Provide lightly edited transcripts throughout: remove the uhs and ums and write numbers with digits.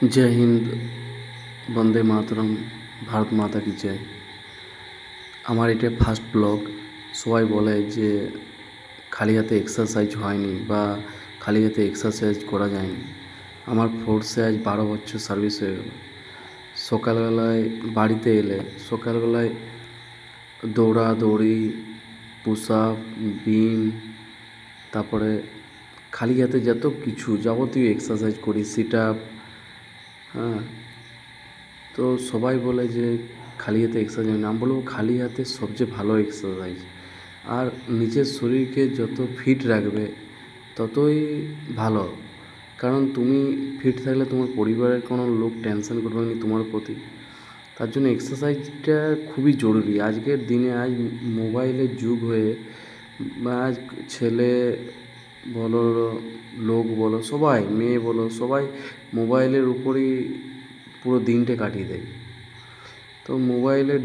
जय हिंद, वंदे मातरम, भारत माता की जय। আমার এটা ফার্স্ট ব্লগ। সবাই বলে যে খালি হাতে এক্সারসাইজ হয়নি বা খালি হাতে এক্সারসাইজ করা যায়নি। আমার ফোর্সে আজ 12 বছর সার্ভিস হয়ে গেল। সকালবেলায় বাড়িতে এলে সকালবেলায় দৌড়াদৌড়ি, পুশ আপ, বিম, তারপরে খালি হাতে যত কিছু যাবতীয় এক্সারসাইজ করি, সিট আপ। হ্যাঁ, তো সবাই বলে যে খালি হাতে এক্সারসাইজ হয় না। আমি বলবো খালি হাতে সবচেয়ে ভালো এক্সারসাইজ। আর নিজের শরীরকে যত ফিট রাখবে ততই ভালো। কারণ তুমি ফিট থাকলে তোমার পরিবারের কোনো লোক টেনশন করবে না তোমার প্রতি। তার জন্য এক্সারসাইজটা খুবই জরুরি আজকের দিনে। আজ মোবাইলের যুগ হয়ে আজ ছেলে বলো, লোক বলো, সবাই, মেয়ে বলো, সবাই মোবাইলের উপরেই পুরো দিনটা কাটিয়ে দেয়। তো মোবাইলের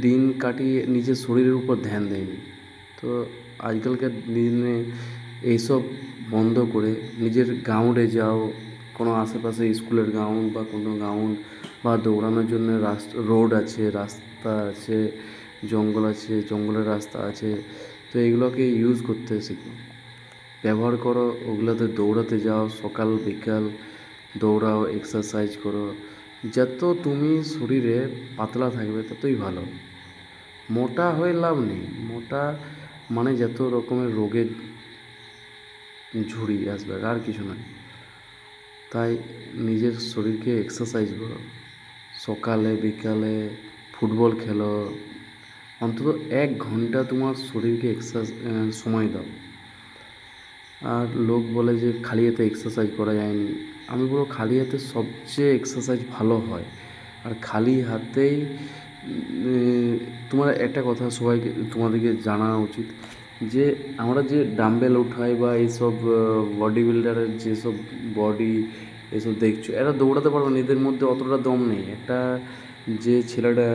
দিন কাটিয়ে নিজের শরীরের উপর ধ্যান দেয়নি। তো আজকালকার দিনে এইসব বন্ধ করে নিজের গ্রাউন্ডে যাও, কোনো আশেপাশে স্কুলের গ্রাউন্ড বা কোনো গ্রাউন্ড, বা দৌড়ানোর জন্য রোড আছে, রাস্তা আছে, জঙ্গল আছে, জঙ্গলের রাস্তা আছে। তো এগুলোকে ইউজ করতে শিখো, ব্যবহার করো, ওগুলোতে দৌড়াতে যাও, সকাল বিকাল দৌড়াও, এক্সারসাইজ করো। যত তুমি শরীরে পাতলা থাকবে ততই ভালো। মোটা হয়ে লাভ নেই। মোটা মানে যত রকমের রোগের ঝুড়ি আসবে, আর কিছু নয়। তাই নিজের শরীরকে এক্সারসাইজ করো, সকালে বিকালে ফুটবল খেলো, অন্তত 1 ঘন্টা তোমার শরীরকে সময় দাও। আর লোক বলে যে খালি হাতে এক্সারসাইজ করা যায়নি। আমি বলবো খালি হাতে সবচেয়ে এক্সারসাইজ ভালো হয়। আর খালি হাতেই তোমার একটা কথা সবাইকে, তোমাদেরকে জানা উচিত যে আমরা যে ডাম্বেল উঠাই বা এইসব বডি বিল্ডারের যেসব বডি এসব দেখছো, এরা দৌড়াতে পারবে না, এদের মধ্যে অতটা দম নেই। একটা যে ছেলেটা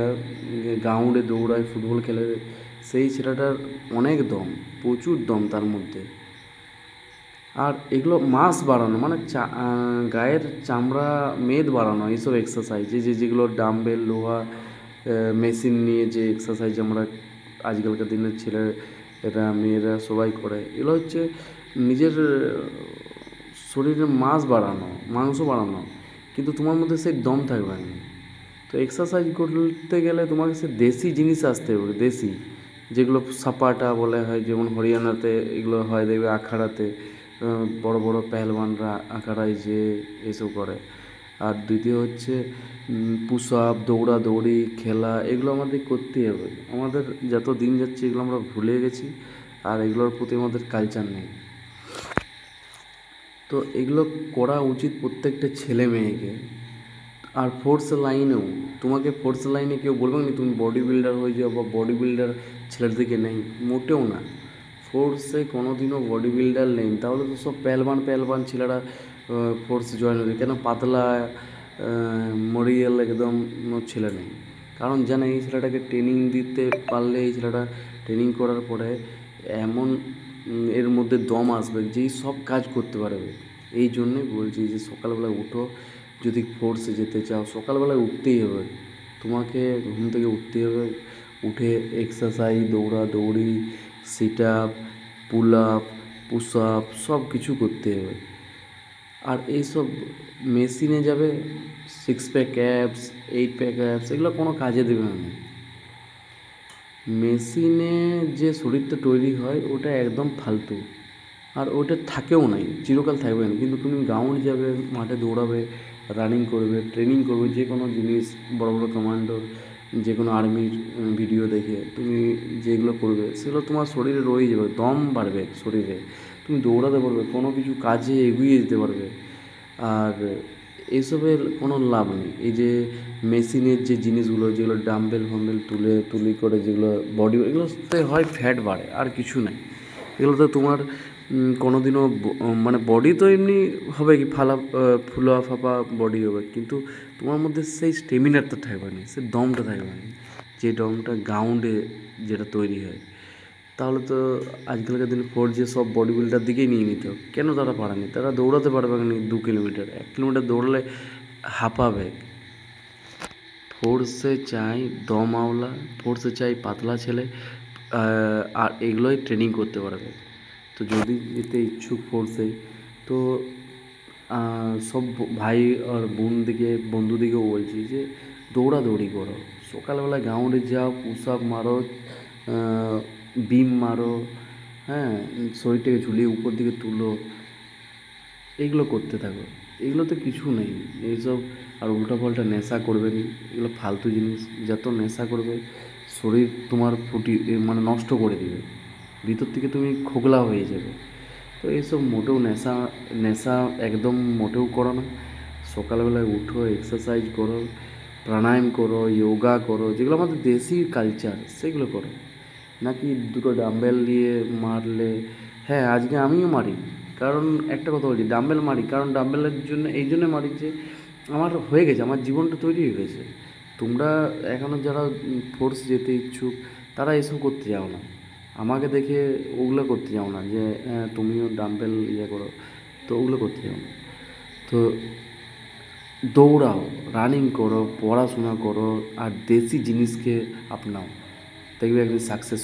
গ্রাউন্ডে দৌড়ায়, ফুটবল খেলে, সেই ছেলেটার অনেক দম, প্রচুর দম তার মধ্যে। আর এগুলো মাস বাড়ানো মানে গায়ের চামড়া মেদ বাড়ানো, এইসব এক্সারসাইজ যেগুলো ডাম্বেল, লোহা, মেশিন নিয়ে যে এক্সারসাইজ আমরা আজকালকার দিনের ছেলেরা, মেয়েরা সবাই করে, এগুলো হচ্ছে নিজের শরীরের মাস বাড়ানো, মাংস বাড়ানো, কিন্তু তোমার মধ্যে সেই দম থাকবে না। তো এক্সারসাইজ করতে গেলে তোমাকে সে দেশি জিনিস আসতে হবে, দেশি যেগুলো সাপাটা বলে হয়, যেমন হরিয়ানাতে এগুলো হয়, দেখবে আখাড়াতে বড় বড় পেহলওয়ানরা আখাড়ায় যে এসব করে। আর দ্বিতীয় হচ্ছে পুশ আপ, দৌড়াদৌড়ি, খেলা, এগুলো আমাদের করতেই হবে। আমাদের যত দিন যাচ্ছে এগুলো আমরা ভুলে গেছি, আর এগুলোর প্রতি আমাদের কালচার নেই। তো এগুলো করা উচিত প্রত্যেকটা ছেলে মেয়েকে। আর ফোর্স লাইনেও তোমাকে, ফোর্স লাইনে কেউ বলবে না তুমি বডি বিল্ডার হয়ে যাও বা বডি বিল্ডার ছেলের দিকে নেই, মোটেও না। ফোর্সে কোনো দিনও বডি বিল্ডার নেই। তাহলে তো সব পেলবান পেলবান ছেলেরা ফোর্সে জয়েন হবে কেন? পাতলা মরিয়াল একদম ছেলে নেই। কারণ জানে এই ছেলেটাকে ট্রেনিং দিতে পারলে, এই ছেলেটা ট্রেনিং করার পরে এমন এর মধ্যে দম আসবে যেই সব কাজ করতে পারবে। এই জন্যই বলছি যে সকালবেলায় উঠো, যদি ফোর্সে যেতে চাও সকালবেলায় উঠতেই হবে। তোমাকে ঘুম থেকে উঠতেই হবে, উঠে এক্সারসাইজ, দৌড়াদৌড়ি, sit up, pull up, push up সব কিছু করতে হবে। আর এইসব মেশিনে যাবে, 6 প্যাক অ্যাবস, 8 প্যাক অ্যাবস, এগুলো কোনো কাজে দেবে না। মেশিনে যে শরীরটা তৈরি হয় ওটা একদম ফালতু, আর ওটা থাকেও নাই, চিরকাল থাকবে না। কিন্তু তুমি গ্রাউন্ড যাবে, মাঠে দৌড়াবে, রানিং করবে, ট্রেনিং করবে, যে কোনো জিনিস, বড় বড় কমান্ডোর, যে কোনো আর্মির ভিডিও দেখে তুমি যেগুলো করবে সেগুলো তোমার শরীরে রয়ে যাবে, দম বাড়বে শরীরে, তুমি দৌড়াতে পারবে, কোনো কিছু কাজে এগিয়ে যেতে পারবে। আর এসবের কোনো লাভ নেই। এই যে মেশিনের যে জিনিসগুলো, যেগুলো ডাম্বেল ফাম্বেল তুলি করে যেগুলো বডি, এগুলোতে হয় ফ্যাট বাড়ে, আর কিছু নাই। এগুলোতে তোমার কোনো দিনও মানে বডি তো এমনি হবে কি ফুলা ফাঁপা বডি হবে, কিন্তু তোমার মধ্যে সেই স্টেমিনারটা থাকবে না, সেই দমটা থাকবে না, যে দমটা গ্রাউন্ডে যেটা তৈরি হয়। তাহলে তো আজকালকার দিনে যে সব বডি বিল্ডার দিকেই নিয়ে নিত। কেন তারা পারেনি? তারা দৌড়াতে পারবে না 2 কিলোমিটার, 1 কিলোমিটার দৌড়ালে হাঁপাবে। ফোর্সে চাই দম আওলা, ফোর্সে চাই পাতলা ছেলে, আর এগুলোই ট্রেনিং করতে পারবে। তো যদি যেতে ইচ্ছুক ফোর্সে, তো সব ভাই আর বন্ধুদিকেও বলছি যে দৌড়াদৌড়ি করো, সকালবেলা গ্রাউন্ডে যাও, পুশ আপ মারো, বিম মারো, হ্যাঁ, শরীরটাকে ঝুলিয়ে উপর দিকে তুলো, এইগুলো করতে থাকো। এগুলোতে কিছু নেই এইসব। আর উল্টোপাল্টা নেশা করবে না, এগুলো ফালতু জিনিস। যত নেশা করবে শরীর তোমার মানে নষ্ট করে দিবে, ভিতর থেকে তুমি খোকলা হয়ে যাবে। তো এইসব মোটেও নেশা নেশা একদম মোটেও করো না। সকালবেলায় উঠো, এক্সারসাইজ করো, প্রাণায়াম করো, যোগা করো, যেগুলো আমাদের দেশি কালচার সেগুলো করো। নাকি দুটো ডাম্বেল দিয়ে মারলে, হ্যাঁ আজকে আমিও মারি। কারণ একটা কথা বলছি, ডাম্বেল মারি কারণ ডাম্বেলের জন্য এই জন্য মারি যে আমার হয়ে গেছে, আমার জীবনটা তৈরি হয়ে গেছে। তোমরা এখনও যারা ফোর্স যেতে ইচ্ছুক তারা এসব করতে যাও না, আমাকে দেখে ওগুলো করতে যাও না যে তুমিও ডাম্বেল ইয়ে করো, তো ওগুলো করতে যাও না। তো দৌড়াও, রানিং করো, পড়াশোনা করো, আর দেশি জিনিসকে আপনাও, দেখবে একদিন সাকসেস